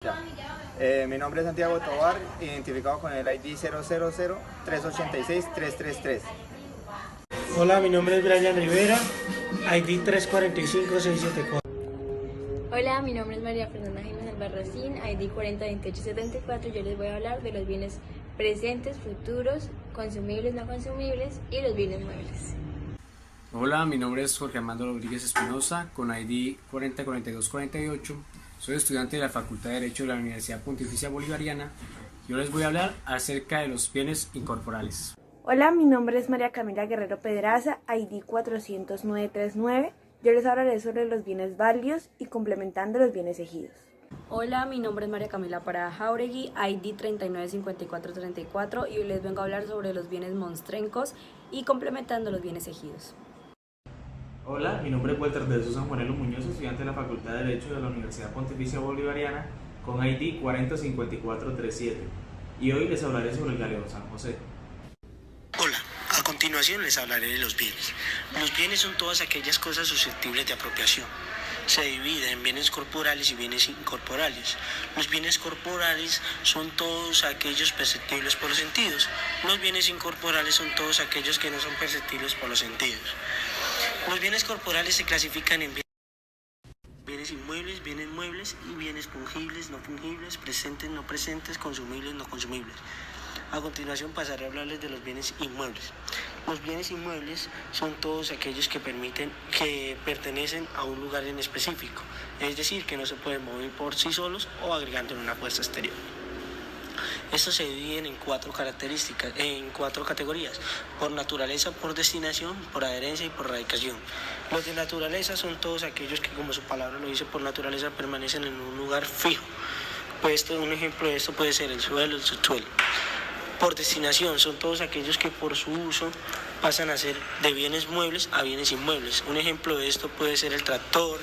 Ya. Mi nombre es Santiago Tovar, identificado con el ID 000-386-333. Hola, mi nombre es Brian Rivera, ID 345674. Hola, mi nombre es María Fernanda Jiménez Albarracín, ID 402874. Yo les voy a hablar de los bienes presentes, futuros, consumibles, no consumibles y los bienes muebles. Hola, mi nombre es Jorge Armando Rodríguez Espinosa, con ID 404248. Soy estudiante de la Facultad de Derecho de la Universidad Pontificia Bolivariana. Yo les voy a hablar acerca de los bienes incorporales. Hola, mi nombre es María Camila Guerrero Pedraza, ID 400939. Yo les hablaré sobre los bienes válidos y complementando los bienes ejidos. Hola, mi nombre es María Camila Parada Jauregui, ID 395434, y hoy les vengo a hablar sobre los bienes monstrencos y complementando los bienes ejidos. Hola, mi nombre es Walter de Sousa Juanelo Muñoz, estudiante de la Facultad de Derecho de la Universidad Pontificia Bolivariana, con ID 405437, y hoy les hablaré sobre el Galeón San José. Hola, a continuación les hablaré de los bienes. Los bienes son todas aquellas cosas susceptibles de apropiación. Se divide en bienes corporales y bienes incorporales. Los bienes corporales son todos aquellos perceptibles por los sentidos. Los bienes incorporales son todos aquellos que no son perceptibles por los sentidos. Los bienes corporales se clasifican en bienes inmuebles, bienes muebles y bienes fungibles, no fungibles, presentes, no presentes, consumibles, no consumibles. A continuación pasaré a hablarles de los bienes inmuebles. Los bienes inmuebles son todos aquellos que pertenecen a un lugar en específico, es decir, que no se pueden mover por sí solos o agregando en una fuerza exterior. Estos se dividen en cuatro categorías: por naturaleza, por destinación, por adherencia y por radicación. Los de naturaleza son todos aquellos que, como su palabra lo dice, por naturaleza permanecen en un lugar fijo. Un ejemplo de esto puede ser el suelo, el subsuelo. Por destinación son todos aquellos que por su uso pasan a ser de bienes muebles a bienes inmuebles. Un ejemplo de esto puede ser el tractor,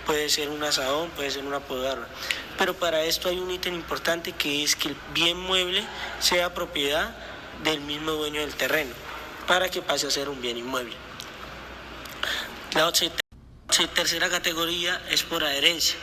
puede ser un asadón, puede ser una podadora. Pero para esto hay un ítem importante, que es que el bien mueble sea propiedad del mismo dueño del terreno para que pase a ser un bien inmueble. La tercera categoría es por adherencia,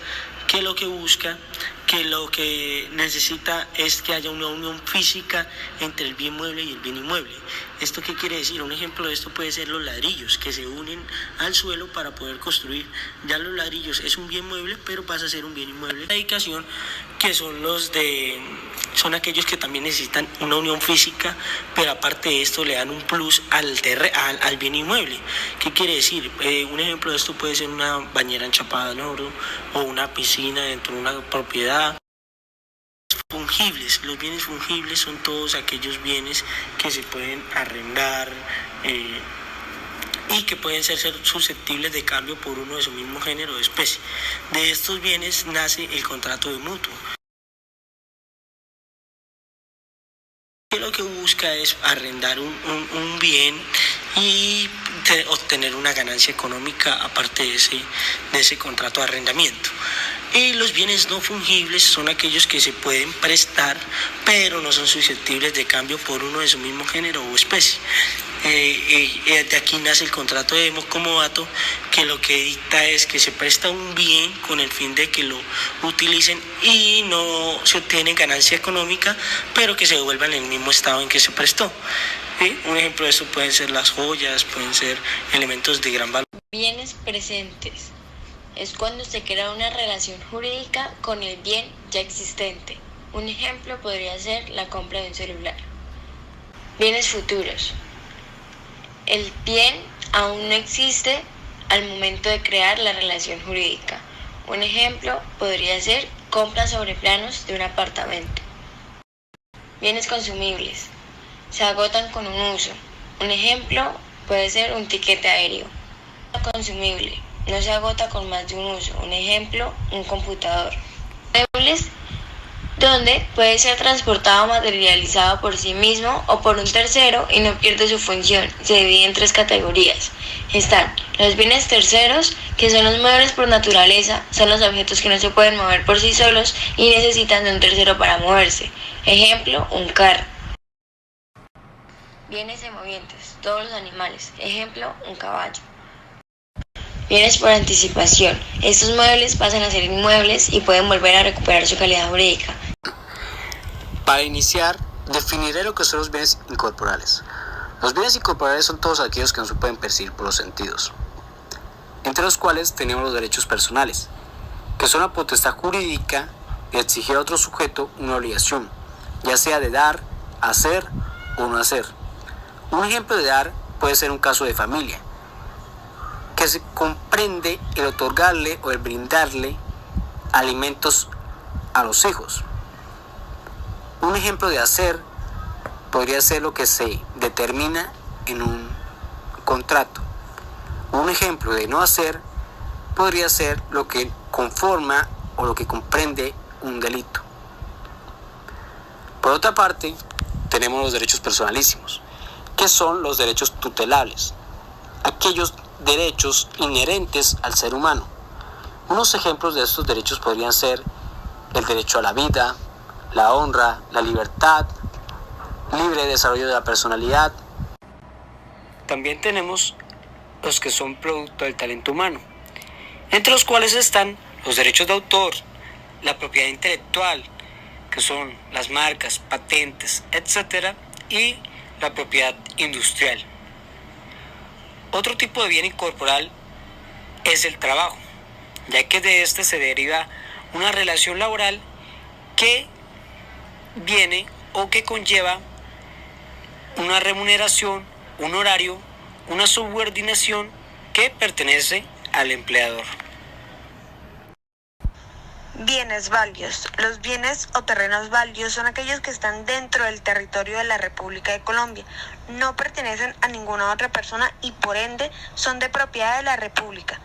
que lo que busca, que lo que necesita es que haya una unión física entre el bien mueble y el bien inmueble. ¿Esto qué quiere decir? Un ejemplo de esto puede ser los ladrillos que se unen al suelo para poder construir. Ya los ladrillos es un bien mueble, pero pasa a ser un bien inmueble. La dedicación, que son aquellos que también necesitan una unión física, pero aparte de esto le dan un plus al bien inmueble. ¿Qué quiere decir? Un ejemplo de esto puede ser una bañera enchapada en oro o una piscina dentro de una propiedad. Fungibles. Los bienes fungibles son todos aquellos bienes que se pueden arrendar y que pueden ser susceptibles de cambio por uno de su mismo género o especie. De estos bienes nace el contrato de mutuo, que lo que busca es arrendar un bien y obtener una ganancia económica aparte de ese contrato de arrendamiento. Y los bienes no fungibles son aquellos que se pueden prestar, pero no son susceptibles de cambio por uno de su mismo género o especie. De aquí nace el contrato de comodato, que lo que dicta es que se presta un bien con el fin de que lo utilicen y no se obtiene ganancia económica, pero que se devuelvan en el mismo estado en que se prestó. Un ejemplo de esto pueden ser las joyas, pueden ser elementos de gran valor. Bienes presentes es cuando se crea una relación jurídica con el bien ya existente. Un ejemplo podría ser la compra de un celular. Bienes futuros. El bien aún no existe al momento de crear la relación jurídica. Un ejemplo podría ser compra sobre planos de un apartamento. Bienes consumibles. Se agotan con un uso. Un ejemplo puede ser un tiquete aéreo. Consumible. No se agota con más de un uso. Un ejemplo, un computador. Muebles, donde puede ser transportado o materializado por sí mismo o por un tercero y no pierde su función. Se divide en tres categorías. Están los bienes terceros, que son los muebles por naturaleza, son los objetos que no se pueden mover por sí solos y necesitan de un tercero para moverse. Ejemplo, un carro. Bienes semovientes, todos los animales. Ejemplo, un caballo. Bienes por anticipación. Estos muebles pasan a ser inmuebles y pueden volver a recuperar su calidad jurídica. Para iniciar, definiré lo que son los bienes incorporales. Los bienes incorporales son todos aquellos que no se pueden percibir por los sentidos, entre los cuales tenemos los derechos personales, que son la potestad jurídica de exigir a otro sujeto una obligación, ya sea de dar, hacer o no hacer. Un ejemplo de dar puede ser un caso de familia, que se comprende el otorgarle o el brindarle alimentos a los hijos. Un ejemplo de hacer podría ser lo que se determina en un contrato. Un ejemplo de no hacer podría ser lo que conforma o lo que comprende un delito. Por otra parte, tenemos los derechos personalísimos, que son los derechos tutelables, aquellos derechos inherentes al ser humano. Unos ejemplos de estos derechos podrían ser el derecho a la vida, la honra, la libertad, libre desarrollo de la personalidad. También tenemos los que son producto del talento humano, entre los cuales están los derechos de autor, la propiedad intelectual, que son las marcas, patentes, etc., y la propiedad industrial. Otro tipo de bien incorporal es el trabajo, ya que de este se deriva una relación laboral que viene o que conlleva una remuneración, un horario, una subordinación que pertenece al empleador. Bienes baldíos. Los bienes o terrenos baldíos son aquellos que están dentro del territorio de la República de Colombia. No pertenecen a ninguna otra persona y por ende son de propiedad de la República,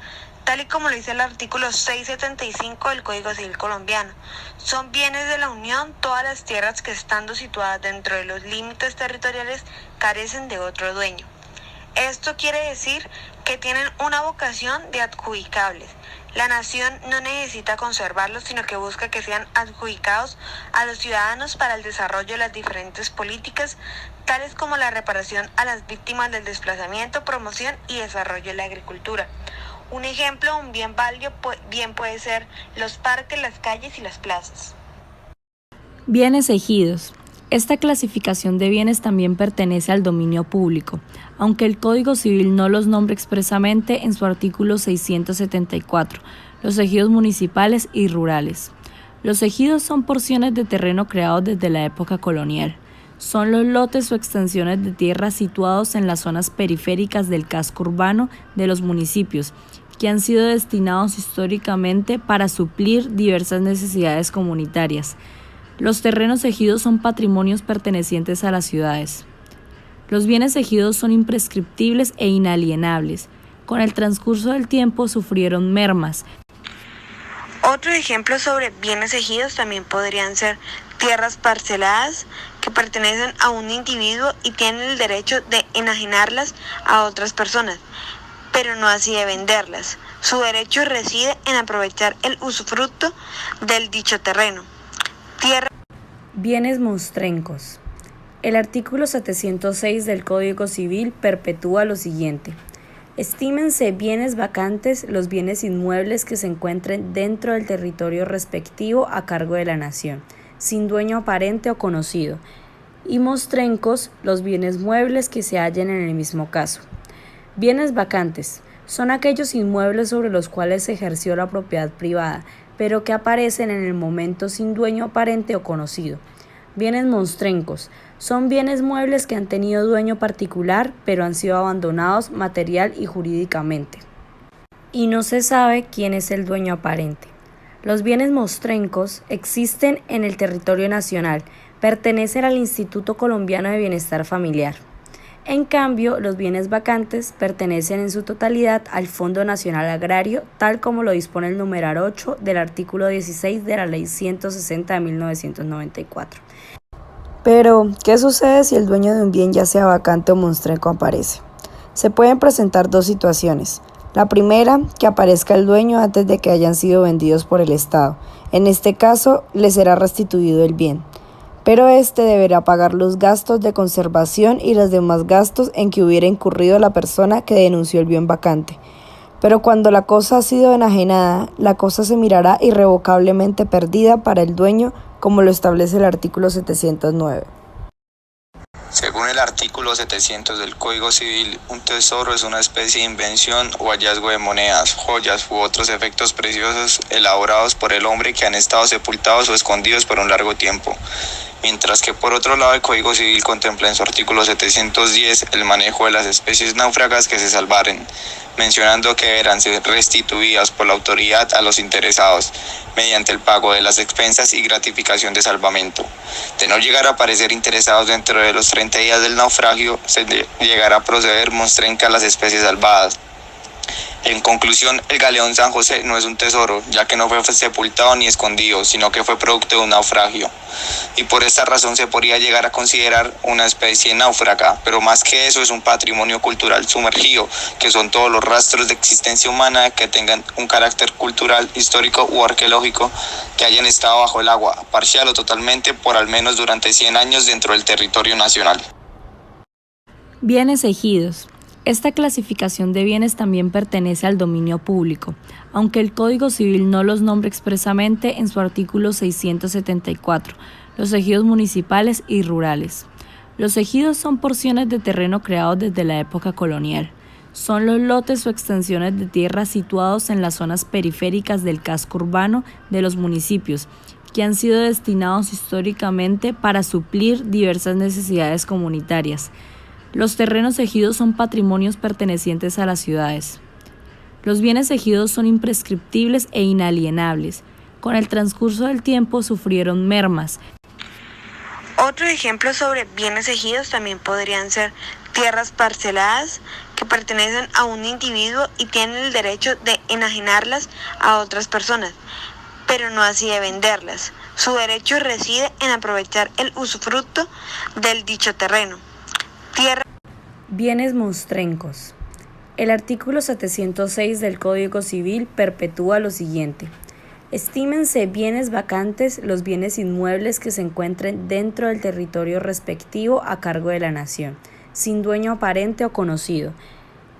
tal y como lo dice el artículo 675 del Código Civil colombiano. Son bienes de la Unión todas las tierras que, estando situadas dentro de los límites territoriales, carecen de otro dueño. Esto quiere decir que tienen una vocación de adjudicables. La nación no necesita conservarlos, sino que busca que sean adjudicados a los ciudadanos para el desarrollo de las diferentes políticas, tales como la reparación a las víctimas del desplazamiento, promoción y desarrollo de la agricultura. Un ejemplo, un bien baldío bien puede ser los parques, las calles y las plazas. Bienes ejidos. Esta clasificación de bienes también pertenece al dominio público, aunque el Código Civil no los nombra expresamente en su artículo 674, los ejidos municipales y rurales. Los ejidos son porciones de terreno creados desde la época colonial. Son los lotes o extensiones de tierra situados en las zonas periféricas del casco urbano de los municipios, que han sido destinados históricamente para suplir diversas necesidades comunitarias. Los terrenos ejidos son patrimonios pertenecientes a las ciudades. Los bienes ejidos son imprescriptibles e inalienables. Con el transcurso del tiempo sufrieron mermas. Otro ejemplo sobre bienes ejidos también podrían ser tierras parceladas que pertenecen a un individuo y tienen el derecho de enajenarlas a otras personas, pero no así de venderlas. Su derecho reside en aprovechar el usufructo del dicho terreno. Bienes monstrencos. El artículo 706 del Código Civil perpetúa lo siguiente. Estímense bienes vacantes los bienes inmuebles que se encuentren dentro del territorio respectivo a cargo de la nación, sin dueño aparente o conocido, y monstrencos los bienes muebles que se hallen en el mismo caso. Bienes vacantes son aquellos inmuebles sobre los cuales se ejerció la propiedad privada, pero que aparecen en el momento sin dueño aparente o conocido. Bienes monstrencos son bienes muebles que han tenido dueño particular, pero han sido abandonados material y jurídicamente, y no se sabe quién es el dueño aparente. Los bienes monstrencos existen en el territorio nacional, pertenecen al Instituto Colombiano de Bienestar Familiar. En cambio, los bienes vacantes pertenecen en su totalidad al Fondo Nacional Agrario, tal como lo dispone el numeral 8 del artículo 16 de la Ley 160 de 1994. Pero, ¿qué sucede si el dueño de un bien, ya sea vacante o monstrenco, aparece? Se pueden presentar dos situaciones. La primera, que aparezca el dueño antes de que hayan sido vendidos por el Estado. En este caso, le será restituido el bien, pero éste deberá pagar los gastos de conservación y los demás gastos en que hubiera incurrido la persona que denunció el bien vacante. Pero cuando la cosa ha sido enajenada, la cosa se mirará irrevocablemente perdida para el dueño, como lo establece el artículo 709. Según el artículo 700 del Código Civil, un tesoro es una especie de invención o hallazgo de monedas, joyas u otros efectos preciosos elaborados por el hombre que han estado sepultados o escondidos por un largo tiempo. Mientras que por otro lado el Código Civil contempla en su artículo 710 el manejo de las especies náufragas que se salvaren, mencionando que deberán ser restituidas por la autoridad a los interesados, mediante el pago de las expensas y gratificación de salvamento. De no llegar a aparecer interesados dentro de los 30 días del naufragio, se llegará a proceder mostrenca a las especies salvadas. En conclusión, el galeón San José no es un tesoro, ya que no fue sepultado ni escondido, sino que fue producto de un naufragio. Y por esta razón se podría llegar a considerar una especie náufraga, pero más que eso es un patrimonio cultural sumergido, que son todos los rastros de existencia humana que tengan un carácter cultural, histórico u arqueológico, que hayan estado bajo el agua, parcial o totalmente, por al menos durante 100 años dentro del territorio nacional. Bienes ejidos. Esta clasificación de bienes también pertenece al dominio público, aunque el Código Civil no los nombra expresamente en su artículo 674, los ejidos municipales y rurales. Los ejidos son porciones de terreno creados desde la época colonial. Son los lotes o extensiones de tierra situados en las zonas periféricas del casco urbano de los municipios, que han sido destinados históricamente para suplir diversas necesidades comunitarias. Los terrenos ejidos son patrimonios pertenecientes a las ciudades. Los bienes ejidos son imprescriptibles e inalienables. Con el transcurso del tiempo sufrieron mermas. Otro ejemplo sobre bienes ejidos también podrían ser tierras parceladas que pertenecen a un individuo y tienen el derecho de enajenarlas a otras personas, pero no así de venderlas. Su derecho reside en aprovechar el usufructo del dicho terreno. Bienes monstrencos. El artículo 706 del Código Civil perpetúa lo siguiente. Estímense bienes vacantes los bienes inmuebles que se encuentren dentro del territorio respectivo a cargo de la nación, sin dueño aparente o conocido,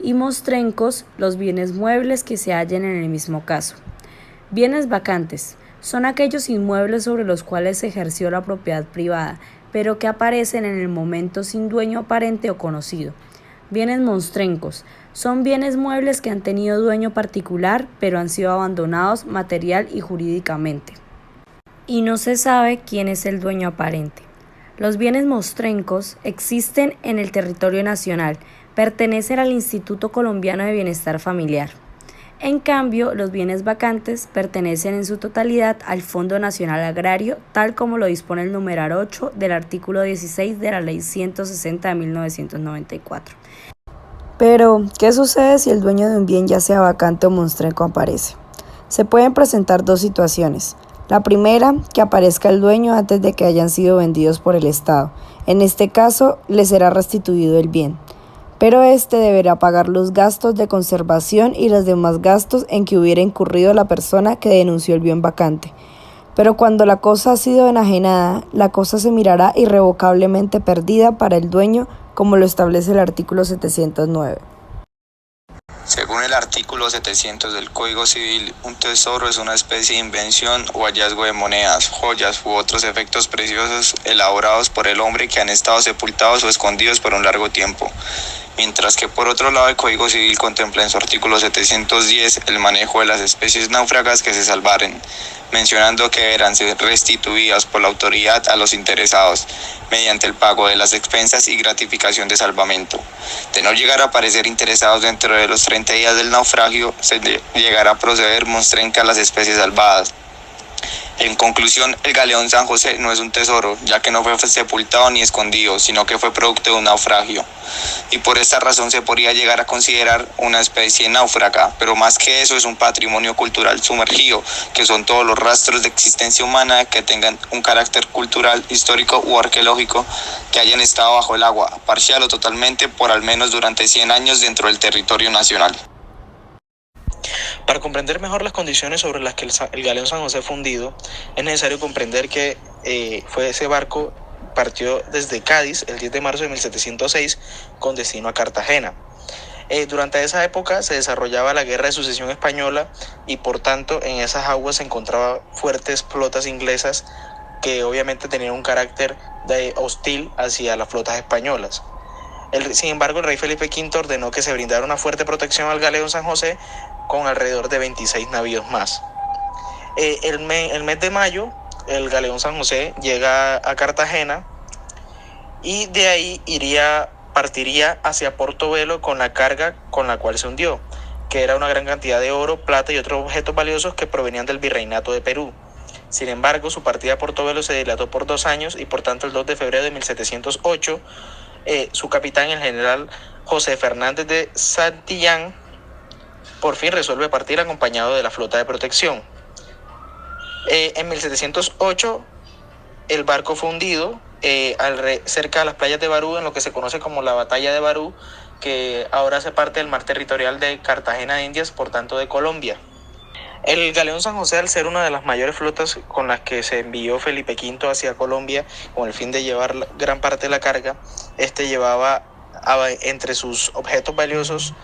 y monstrencos los bienes muebles que se hallen en el mismo caso. Bienes vacantes son aquellos inmuebles sobre los cuales se ejerció la propiedad privada, pero que aparecen en el momento sin dueño aparente o conocido. Bienes monstrencos son bienes muebles que han tenido dueño particular, pero han sido abandonados material y jurídicamente, y no se sabe quién es el dueño aparente. Los bienes monstrencos existen en el territorio nacional, pertenecen al Instituto Colombiano de Bienestar Familiar. En cambio, los bienes vacantes pertenecen en su totalidad al Fondo Nacional Agrario, tal como lo dispone el numeral 8 del artículo 16 de la Ley 160 de 1994. Pero, ¿qué sucede si el dueño de un bien, ya sea vacante o monstrenco, aparece? Se pueden presentar dos situaciones. La primera, que aparezca el dueño antes de que hayan sido vendidos por el Estado. En este caso, le será restituido el bien, pero éste deberá pagar los gastos de conservación y los demás gastos en que hubiera incurrido la persona que denunció el bien vacante. Pero cuando la cosa ha sido enajenada, la cosa se mirará irrevocablemente perdida para el dueño, como lo establece el artículo 709. Según el artículo 700 del Código Civil, un tesoro es una especie de invención o hallazgo de monedas, joyas u otros efectos preciosos elaborados por el hombre que han estado sepultados o escondidos por un largo tiempo. Mientras que por otro lado el Código Civil contempla en su artículo 710 el manejo de las especies náufragas que se salvaren, mencionando que deberán ser restituidas por la autoridad a los interesados, mediante el pago de las expensas y gratificación de salvamento. De no llegar a aparecer interesados dentro de los 30 días del naufragio, se llegará a proceder mostrenca a las especies salvadas. En conclusión, el galeón San José no es un tesoro, ya que no fue sepultado ni escondido, sino que fue producto de un naufragio. Y por esta razón se podría llegar a considerar una especie náufraga, pero más que eso es un patrimonio cultural sumergido, que son todos los rastros de existencia humana que tengan un carácter cultural, histórico u arqueológico, que hayan estado bajo el agua, parcial o totalmente, por al menos durante 100 años dentro del territorio nacional. Para comprender mejor las condiciones sobre las que el galeón San José fue hundido, es necesario comprender que ese barco partió desde Cádiz el 10 de marzo de 1706 con destino a Cartagena. Durante esa época se desarrollaba la Guerra de Sucesión Española y por tanto en esas aguas se encontraban fuertes flotas inglesas que obviamente tenían un carácter hostil hacia las flotas españolas. Sin embargo, el rey Felipe V ordenó que se brindara una fuerte protección al galeón San José con alrededor de 26 navíos más. El mes de mayo, el galeón San José llega a Cartagena y de ahí partiría hacia Portobelo con la carga con la cual se hundió, que era una gran cantidad de oro, plata y otros objetos valiosos que provenían del Virreinato de Perú. Sin embargo, su partida a Portobelo se dilató por 2 años y por tanto el 2 de febrero de 1708, su capitán, el general José Fernández de Santillán, por fin resuelve partir acompañado de la flota de protección. En 1708 el barco fue hundido cerca de las playas de Barú, en lo que se conoce como la Batalla de Barú, que ahora hace parte del mar territorial de Cartagena de Indias, por tanto de Colombia. El galeón San José, al ser una de las mayores flotas con las que se envió Felipe V hacia Colombia con el fin de llevar gran parte de la carga, llevaba entre sus objetos valiosos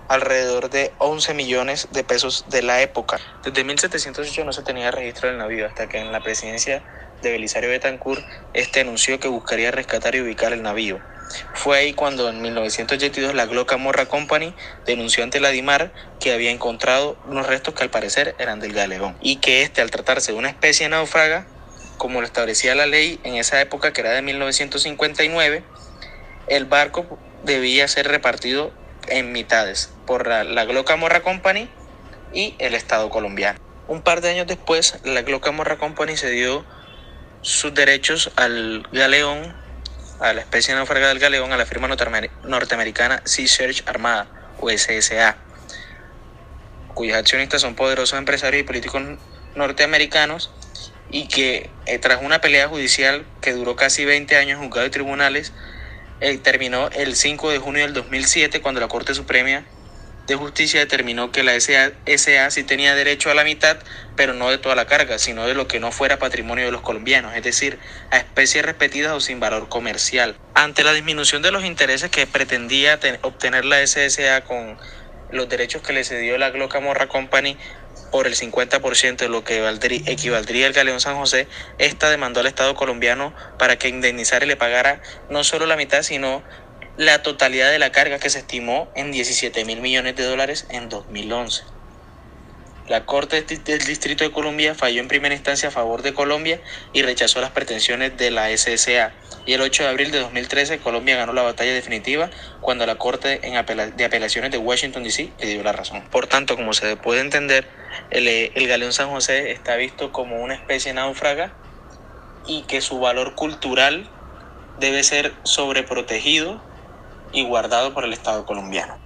alrededor de 11 millones de pesos de la época. Desde 1708 no se tenía registro del navío, hasta que en la presidencia de Belisario Betancourt anunció que buscaría rescatar y ubicar el navío. Fue ahí cuando en 1982 la Gloca Morra Company denunció ante la DIMAR que había encontrado unos restos que al parecer eran del galeón y que al tratarse de una especie náufraga, como lo establecía la ley en esa época, que era de 1959, el barco debía ser repartido en mitades por la Gloca Morra Company y el Estado colombiano. Un par de años después, la Gloca Morra Company cedió sus derechos al galeón, a la especie náufraga del galeón, a la firma norteamericana Sea Search Armada, o SSA, cuyos accionistas son poderosos empresarios y políticos norteamericanos, y que tras una pelea judicial que duró casi 20 años en juzgados y tribunales, terminó el 5 de junio del 2007, cuando la Corte Suprema de Justicia determinó que la SA sí tenía derecho a la mitad, pero no de toda la carga, sino de lo que no fuera patrimonio de los colombianos, es decir, a especies repetidas o sin valor comercial. Ante la disminución de los intereses que pretendía obtener la SSA con los derechos que le cedió la Gloca Morra Company por el 50% de lo que equivaldría el galeón San José, demandó al Estado colombiano para que indemnizara y le pagara no solo la mitad, sino la totalidad de la carga, que se estimó en $17.000 millones en 2011. La Corte del Distrito de Columbia falló en primera instancia a favor de Colombia y rechazó las pretensiones de la SSA. Y el 8 de abril de 2013 Colombia ganó la batalla definitiva cuando la Corte de Apelaciones de Washington D.C. le dio la razón. Por tanto, como se puede entender, el galeón San José está visto como una especie náufraga y que su valor cultural debe ser sobreprotegido y guardado por el Estado colombiano.